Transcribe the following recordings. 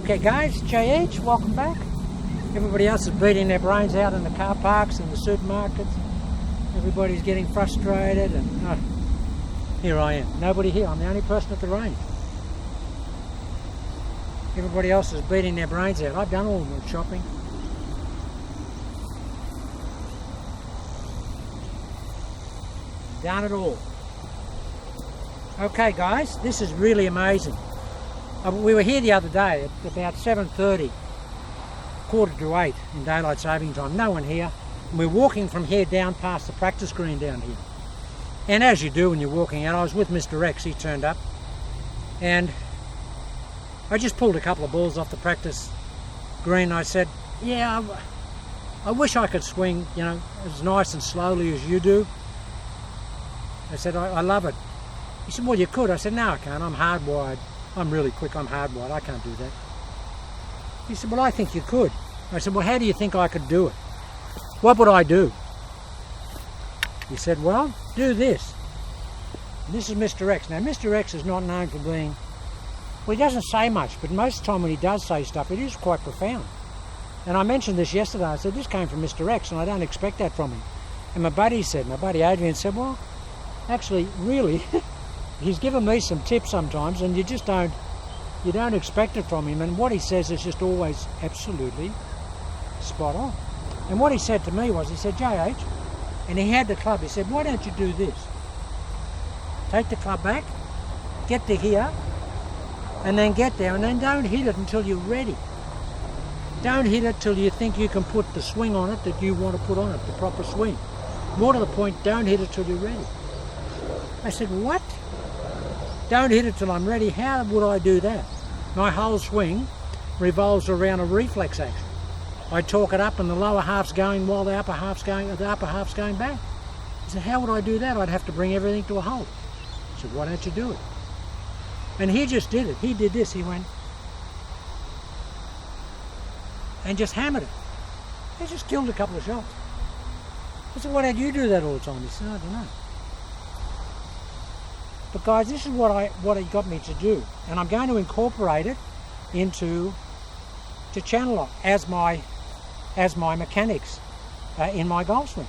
Okay guys, JH, welcome back. Everybody else is beating their brains out in the car parks and the supermarkets. Everybody's getting frustrated and here I am. Nobody here, I'm the only person at the range. Everybody else is beating their brains out. I've done all of the shopping. Done it all. Okay guys, this is really amazing. We were here the other day at about 7:30, 7:45 in daylight saving time. No one here. And we're walking from here down past the practice green down here. And as you do when you're walking out, I was with Mr. X, he turned up. And I just pulled a couple of balls off the practice green. I said, yeah, I wish I could swing, you know, as nice and slowly as you do. I said, I love it. He said, well, you could. I said, no, I can't. I'm hardwired. I'm really quick. I'm hardwired. I can't do that. He said, well, I think you could. I said, well, how do you think I could do it? What would I do? He said, well, do this. And this is Mr. X. Now, Mr. X is not known for being, well, he doesn't say much, but most of the time when he does say stuff, it is quite profound. And I mentioned this yesterday. I said, this came from Mr. X, and I don't expect that from him. And my buddy Adrian said, well, actually, really, he's given me some tips sometimes, and you don't expect it from him. And what he says is just always absolutely spot on. And what he said to me was, he said, JH, and he had the club, he said, why don't you do this? Take the club back, get to here, and then get there, and then don't hit it until you're ready. Don't hit it till you think you can put the swing on it that you want to put on it, the proper swing. More to the point, don't hit it till you're ready. I said, what? Don't hit it till I'm ready? How would I do that? My whole swing revolves around a reflex action. I torque it up and the lower half's going while the upper half's going back. I said, how would I do that? I'd have to bring everything to a halt. I said, why don't you do it? And he just did it. He did this. He went and just hammered it. He just killed a couple of shots. I said, why don't you do that all the time? He said, I don't know. But guys, this is what he got me to do, and I'm going to incorporate it into channel lock as my mechanics in my golf swing,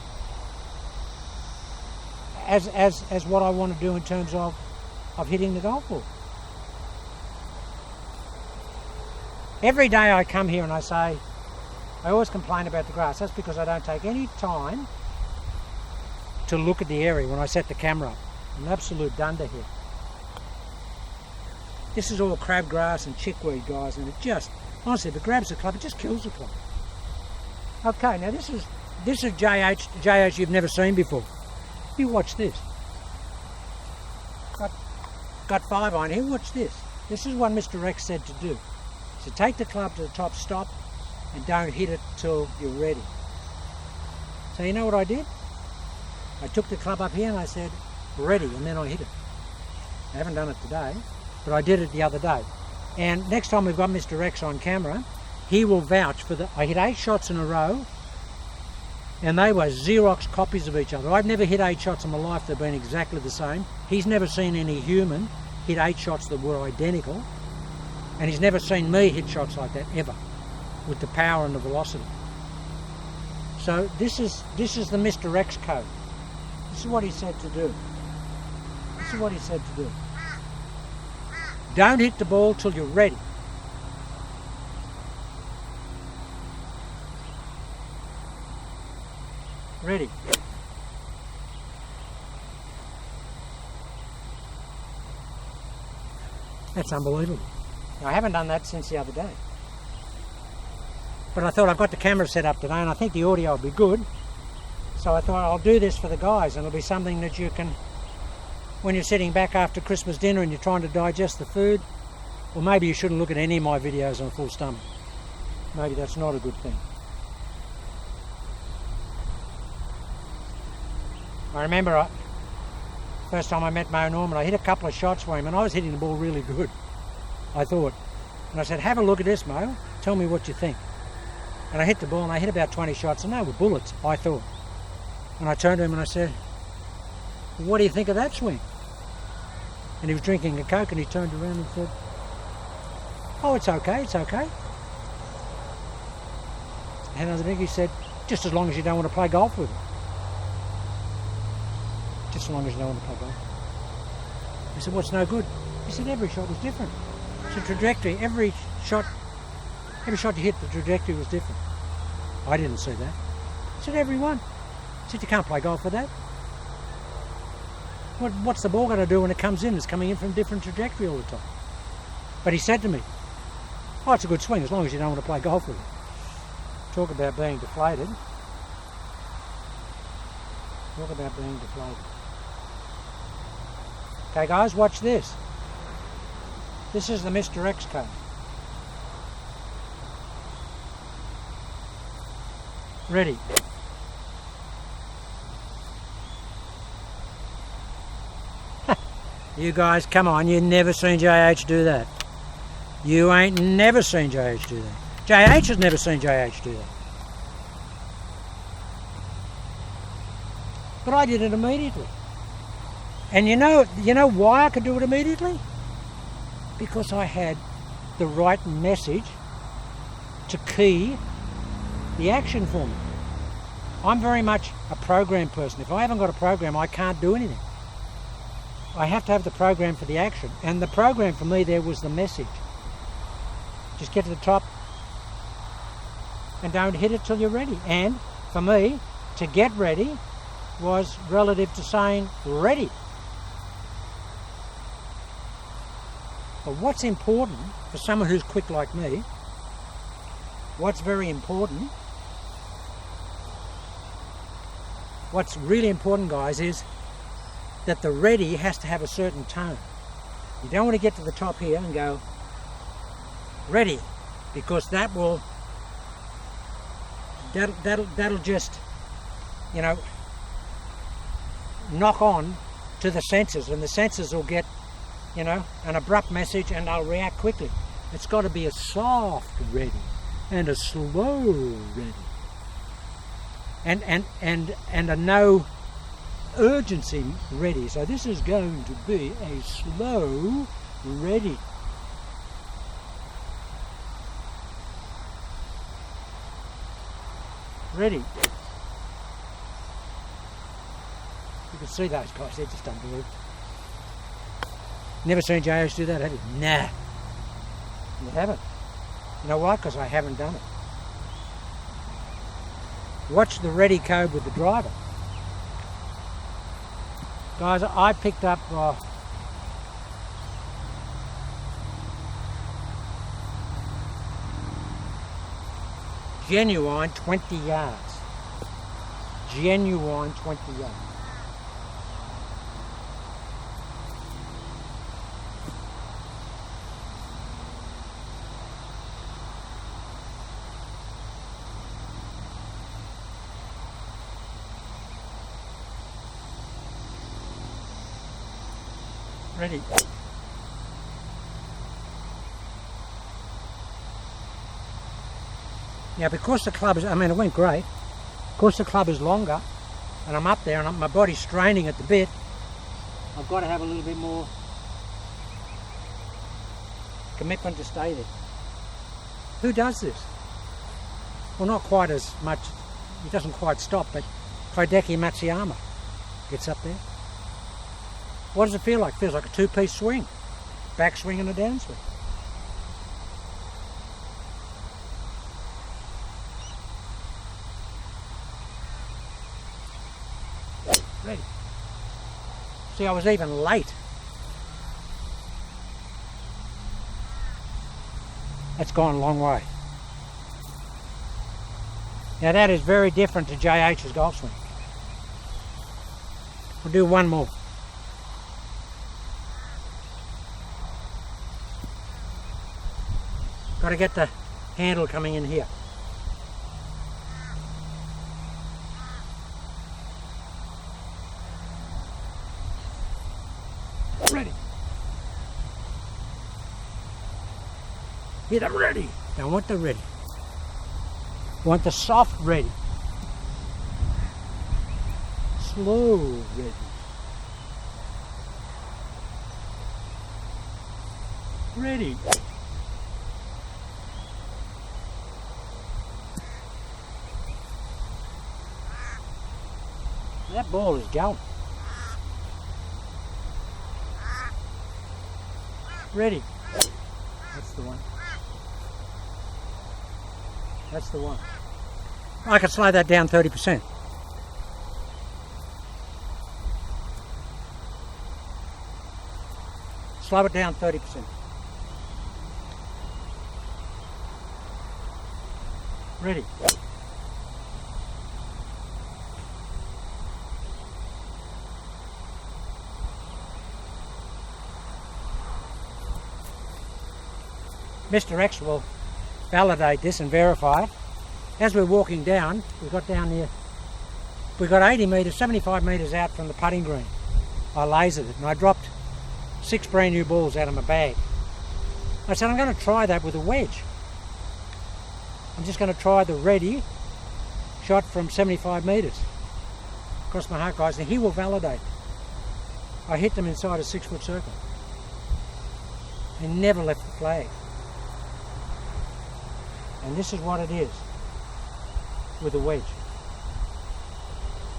as what I want to do in terms of hitting the golf ball. Every day I come here and I always complain about the grass. That's because I don't take any time to look at the area when I set the camera up. An absolute dunder here. This is all crabgrass and chickweed, guys, and it just, honestly, if it grabs the club, it just kills the club. Okay, now this is JH you've never seen before. You watch this. Got 5 on here, watch this. This is what Mr. X said to do. So take the club to the top, stop, and don't hit it till you're ready. So you know what I did? I took the club up here and I said, ready, and then I hit it. I haven't done it today, but I did it the other day. And next time we've got Mr. X on camera, he will vouch for I hit 8 shots in a row, and they were Xerox copies of each other. I've never hit 8 shots in my life that have been exactly the same. He's never seen any human hit 8 shots that were identical, and he's never seen me hit shots like that ever, with the power and the velocity. So this is the Mr. X code. This is what he said to do. This is what he said to do. Don't hit the ball till you're ready. Ready. That's unbelievable. Now, I haven't done that since the other day. But I thought I've got the camera set up today and I think the audio will be good. So I thought I'll do this for the guys, and it'll be something that you can, when you're sitting back after Christmas dinner and you're trying to digest the food, or maybe you shouldn't look at any of my videos on a full stomach. Maybe that's not a good thing. I remember first time I met Mo Norman, I hit a couple of shots for him and I was hitting the ball really good, I thought. And I said, have a look at this, Mo, tell me what you think. And I hit the ball and I hit about 20 shots and they were bullets, I thought. And I turned to him and I said, what do you think of that swing? And he was drinking a Coke and he turned around and said, Oh, it's okay, it's okay. And underneath he said, just as long as you don't want to play golf with it. Just as long as you don't want to play golf. I said, what's no good? He said, every shot was different. It's a trajectory. Every shot you hit, the trajectory was different. I didn't see that. I said, every one. I said, you can't play golf with that. What's the ball going to do when it comes in? It's coming in from a different trajectory all the time. But he said to me, oh, it's a good swing as long as you don't want to play golf with it. Talk about being deflated. Talk about being deflated. Okay guys, watch this. This is the Mr. X code. Ready. You guys, come on, you never seen JH do that. You ain't never seen JH do that. JH has never seen JH do that. But I did it immediately. And you know why I could do it immediately? Because I had the right message to key the action for me. I'm very much a program person. If I haven't got a program, I can't do anything. I have to have the program for the action. And the program for me there was the message. Just get to the top and don't hit it till you're ready. And for me, to get ready was relative to saying ready. But what's important for someone who's quick like me, what's very important, what's really important, guys, is that the ready has to have a certain tone. You don't want to get to the top here and go ready, because that'll just, knock on to the senses, and the senses will get, an abrupt message and they'll react quickly. It's got to be a soft ready and a slow ready. And a no urgency ready. So this is going to be a slow ready. Ready. You can see those guys, they're just unbelievable. Never seen JH do that, have you? Nah. You haven't. You know why? Because I haven't done it. Watch the ready code with the driver. Guys, I picked up genuine 20 yards. Genuine 20 yards. Ready. Now because the club is, it went great, because the club is longer and I'm up there and my body's straining at the bit, I've got to have a little bit more commitment to stay there. Who does this? Well, not quite as much, he doesn't quite stop, but Hideki Matsuyama gets up there. What does it feel like? It feels like a two-piece swing. Back swing and a down swing. Ready. See, I was even late. That's gone a long way. Now that is very different to JH's golf swing. We'll do one more. Got to get the handle coming in here. Ready. Hit it ready. Don't want the ready. Want the soft ready. Slow ready. Ready. That ball is going. Ready. That's the one. That's the one. I could slow that down 30%. Slow it down 30%. Ready. Mr. X will validate this and verify it. As we're walking down, we got down here, we got 80 metres, 75 metres out from the putting green. I lasered it and I dropped 6 brand new balls out of my bag. I said, I'm going to try that with a wedge. I'm just going to try the ready shot from 75 metres. Cross my heart, guys, and he will validate. I hit them inside a 6-foot circle. And never left the flag. And this is what it is with a wedge.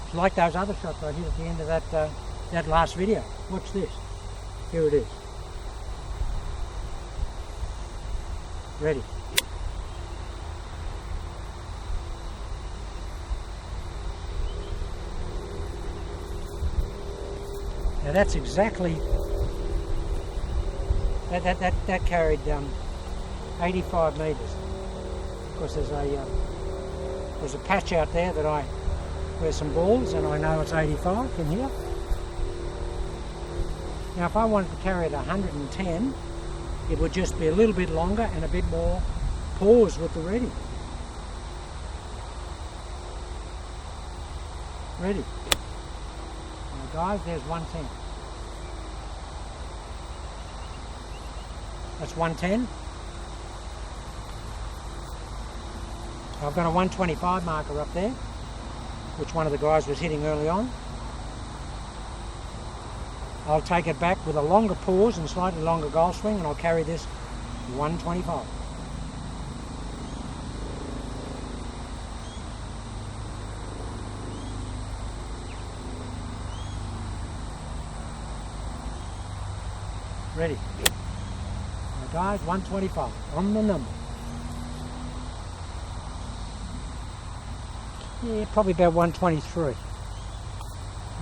It's like those other shots I hit at the end of that last video. Watch this. Here it is. Ready. Now that's exactly that carried 85 metres. Of course, there's a patch out there that where some balls, and I know it's 85 from here. Now, if I wanted to carry it 110, it would just be a little bit longer and a bit more pause with the ready. Ready. Now, guys, there's 110. That's 110. I've got a 125 marker up there, which one of the guys was hitting early on. I'll take it back with a longer pause and slightly longer goal swing, and I'll carry this 125. Ready. Now guys, 125 on the number. Yeah, probably about 123.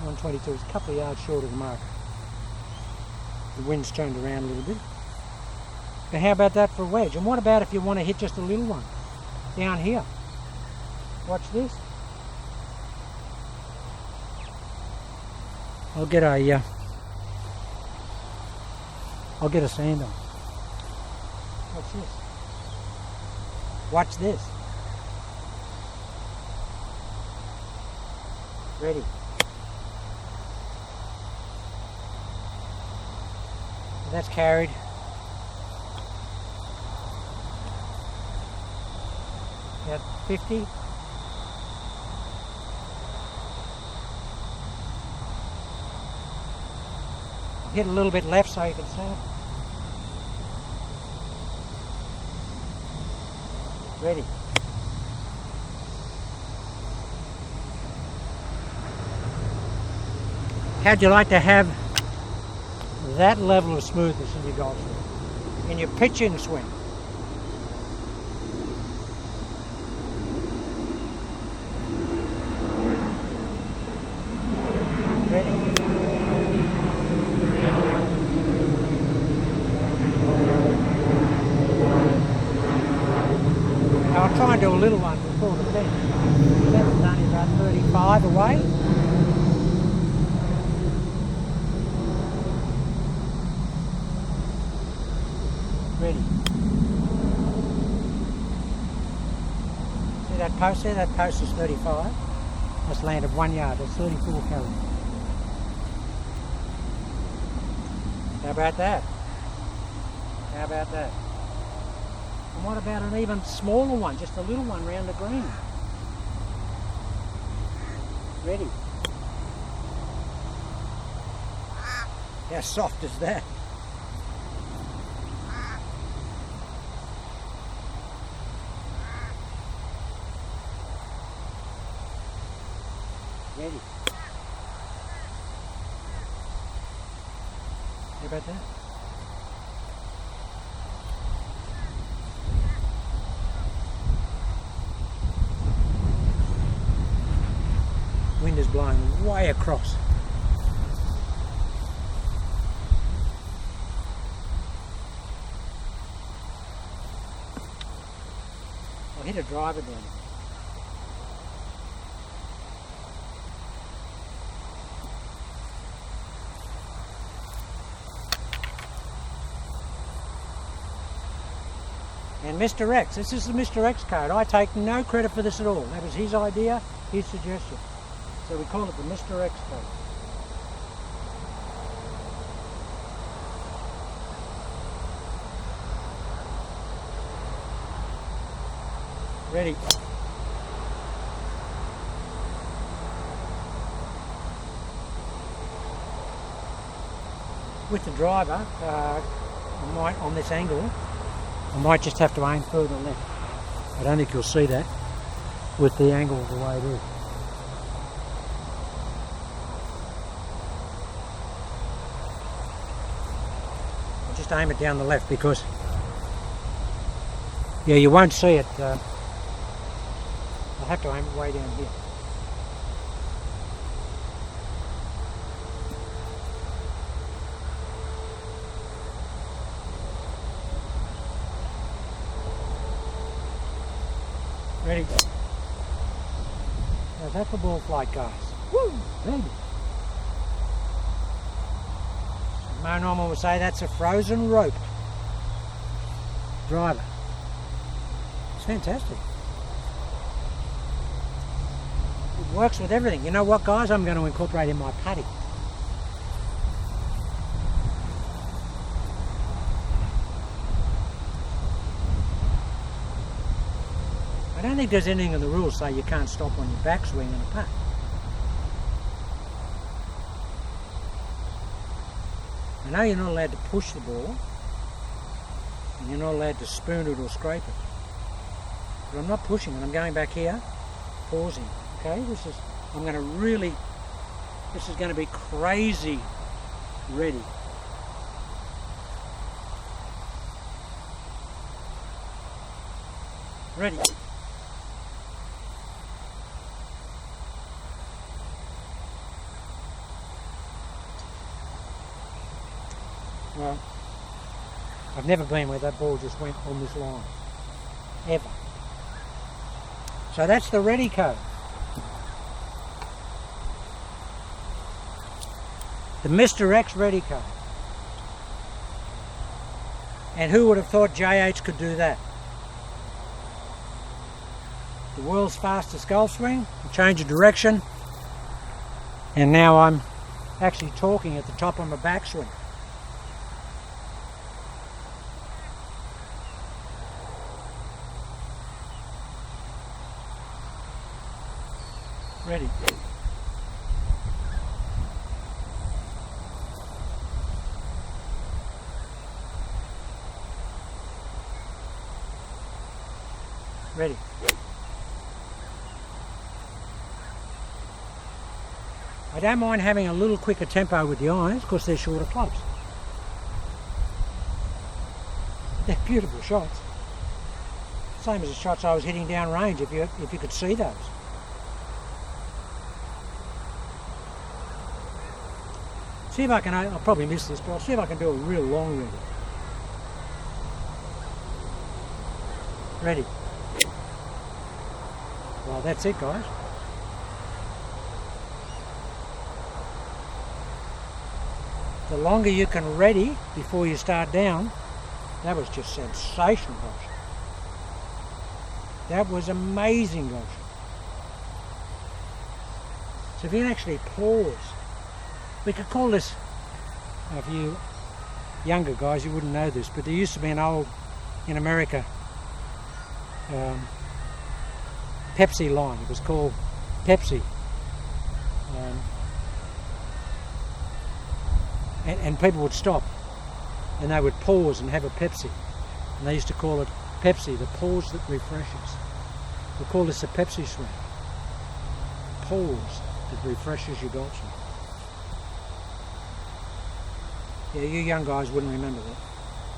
122 is a couple of yards short of the marker. The wind's turned around a little bit. But how about that for a wedge? And what about if you want to hit just a little one? Down here. Watch this. I'll get a sand on. Watch this. Watch this. Ready. That's carried. About 50. Hit a little bit left so you can see it. Ready. How'd you like to have that level of smoothness in your golf swing, in your pitching swing? Ready. Now I'll try and do a little one before the finish. That's only about 35 away. Ready. See that post there? That post is 35. That's landed 1 yard. That's 34 calories. How about that? How about that? And what about an even smaller one? Just a little one round the green. Ready. How soft is that? Ready. How about that? Wind is blowing way across. I hit a driver down there. And Mr. X, this is the Mr. X code. I take no credit for this at all. That was his idea, his suggestion. So we call it the Mr. X code. Ready. With the driver, on this angle, I might just have to aim further left. I don't think you'll see that with the angle the way it is. I'll just aim it down the left because, yeah, you won't see it. I'll have to aim it way down here. Ready? Now that's the ball flight, guys. Woo! Baby. Mo Norman would say that's a frozen rope. Driver. It's fantastic. It works with everything. You know what, guys? I'm going to incorporate in my putting. I don't think there's anything in the rules say you can't stop on your backswing in a putt. I know you're not allowed to push the ball, and you're not allowed to spoon it or scrape it. But I'm not pushing it. I'm going back here, pausing. Okay, this is going to be crazy ready. Ready. Well, I've never been where that ball just went on this line, ever. So that's the ready code. The Mr. X ready code. And who would have thought JH could do that? The world's fastest golf swing, change of direction, and now I'm actually talking at the top of my backswing. Ready. Ready. I don't mind having a little quicker tempo with the irons because they're shorter clubs. They're beautiful shots. Same as the shots I was hitting down range if you could see those. See if I can, I'll probably miss this, but I'll see if I can do a real long ready. Ready. Well, that's it, guys. The longer you can ready before you start down, that was just sensational, gosh. That was amazing, gosh. So if you can actually pause, we could call this, if you younger guys, you wouldn't know this, but there used to be an old, in America, Pepsi line. It was called Pepsi. And people would stop and they would pause and have a Pepsi. And they used to call it Pepsi, the pause that refreshes. We call this a Pepsi swing. Pause that refreshes your golf swing. Yeah, you young guys wouldn't remember that.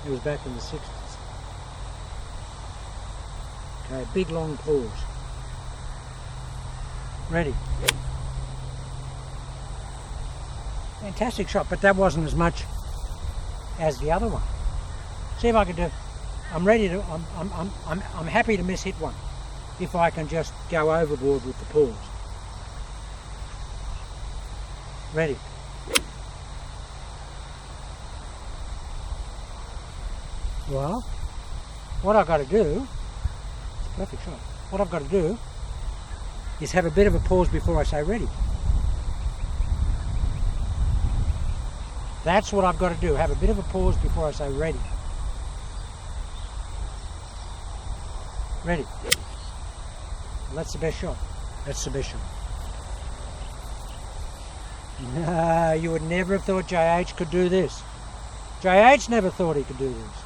It was back in the 60s. Okay, big long pause. Ready. Fantastic shot, but that wasn't as much as the other one. See if I can do. I'm ready to. I'm happy to miss hit one, if I can just go overboard with the pause. Ready. Well, what I've got to do. It's a perfect shot. What I've got to do is have a bit of a pause before I say ready. That's what I've got to do, have a bit of a pause before I say ready. Ready. Well, that's the best shot. That's the best shot. No, you would never have thought JH could do this. JH never thought he could do this.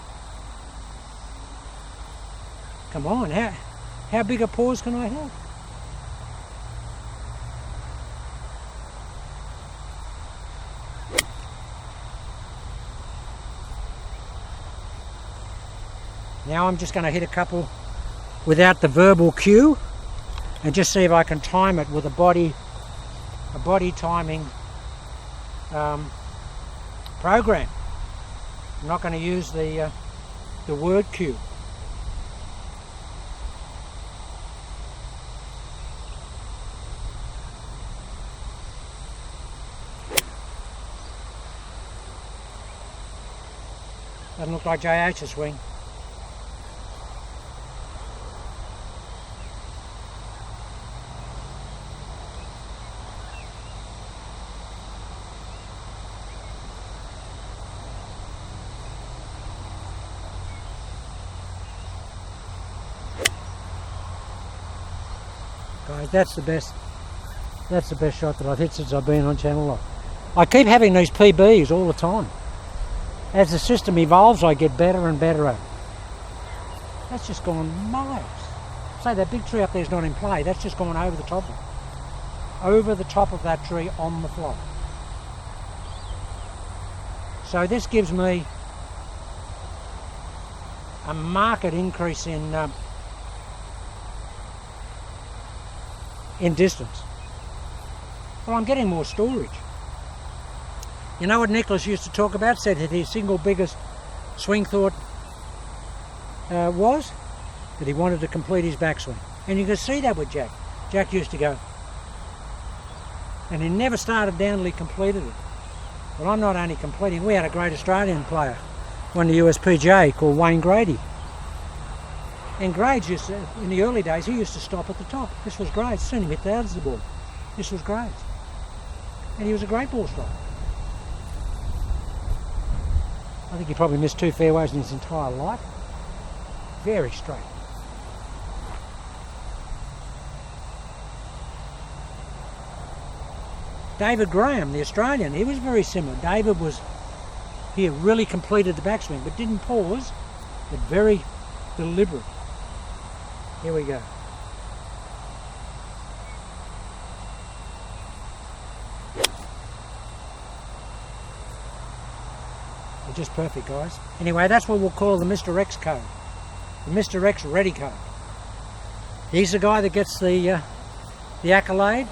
Come on, how big a pause can I have? Now I'm just going to hit a couple without the verbal cue and just see if I can time it with a body timing program. I'm not going to use the word cue. Doesn't look like JH's swing. Guys, that's the best shot that I've hit since I've been on Channel Lock. I keep having these PBs all the time. As the system evolves, I get better and better at it. That's just gone miles. Say that big tree up there's not in play. That's just gone over the top of it. Over the top of that tree on the fly. So this gives me a marked increase in distance. Well, I'm getting more storage. You know what Nicholas used to talk about? Said that his single biggest swing thought was that he wanted to complete his backswing. And you can see that with Jack. Jack used to go. And he never started down till he completed it. Well, I'm not only completing. We had a great Australian player, won the USPGA, called Wayne Grady. And Grades used to, in the early days, he used to stop at the top. This was Grades. Soon he hit the others of the ball. This was Grades. And he was a great ball striker. I think he probably missed 2 fairways in his entire life. Very straight. David Graham, the Australian, he was very similar. David he really completed the backswing, but didn't pause, but very deliberate. Here we go. They're just perfect, guys. Anyway, that's what we'll call the Mr. X code. The Mr. X ready code. He's the guy that gets the accolade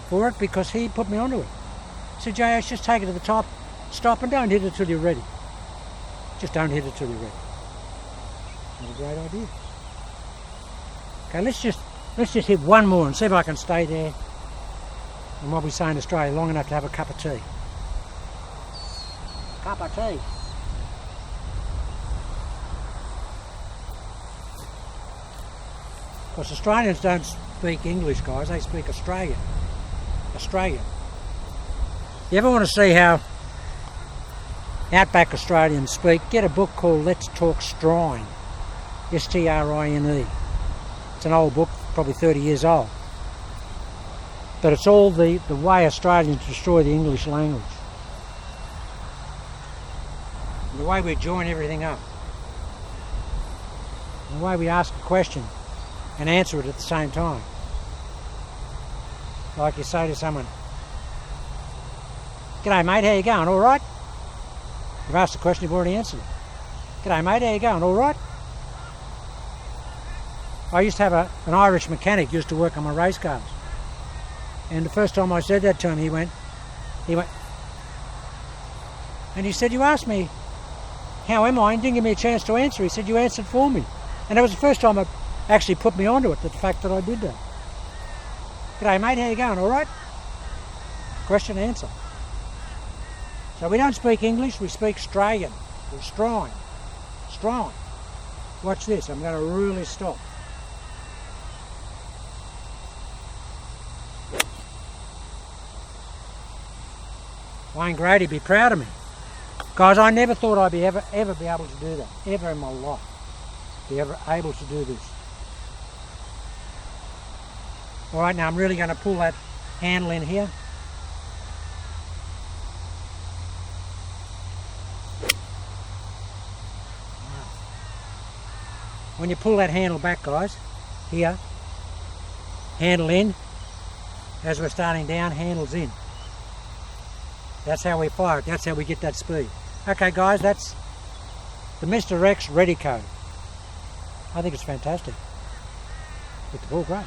for it because he put me onto it. So JH, just take it to the top, stop and don't hit it till you're ready. Just don't hit it till you're ready. That's a great idea. Okay, let's just hit one more and see if I can stay there and what we say in Australia long enough to have a cup of tea. Cup of tea. Because Australians don't speak English, guys, they speak Australian. Australian. You ever want to see how outback Australians speak? Get a book called Let's Talk Strine. S-T-R-I-N-E. It's an old book, probably 30 years old. But it's all the way Australians destroy the English language. The way we join everything up. The way we ask a question and answer it at the same time. Like you say to someone, "G'day mate, how you going? All right?" You've asked the question, you've already answered it. G'day mate, how you going? All right? I used to have an Irish mechanic used to work on my race cars. And the first time I said that to him, he went, and he said, you asked me, how am I? And didn't give me a chance to answer. He said, you answered for me. And that was the first time it actually put me onto it, the fact that I did that. G'day mate, how you going? All right? Question, answer. So we don't speak English, we speak Australian. We're strong. Strong. Watch this, I'm going to really stop. Wayne Grady be proud of me. Guys, I never thought I'd be ever be able to do that, ever in my life. Be ever able to do this. Alright, now I'm really going to pull that handle in here. When you pull that handle back, guys, here, handle in, as we're starting down, handles in. That's how we fire it, that's how we get that speed. Okay guys, that's the Mr. X Ready Code. I think it's fantastic. With the ball, great.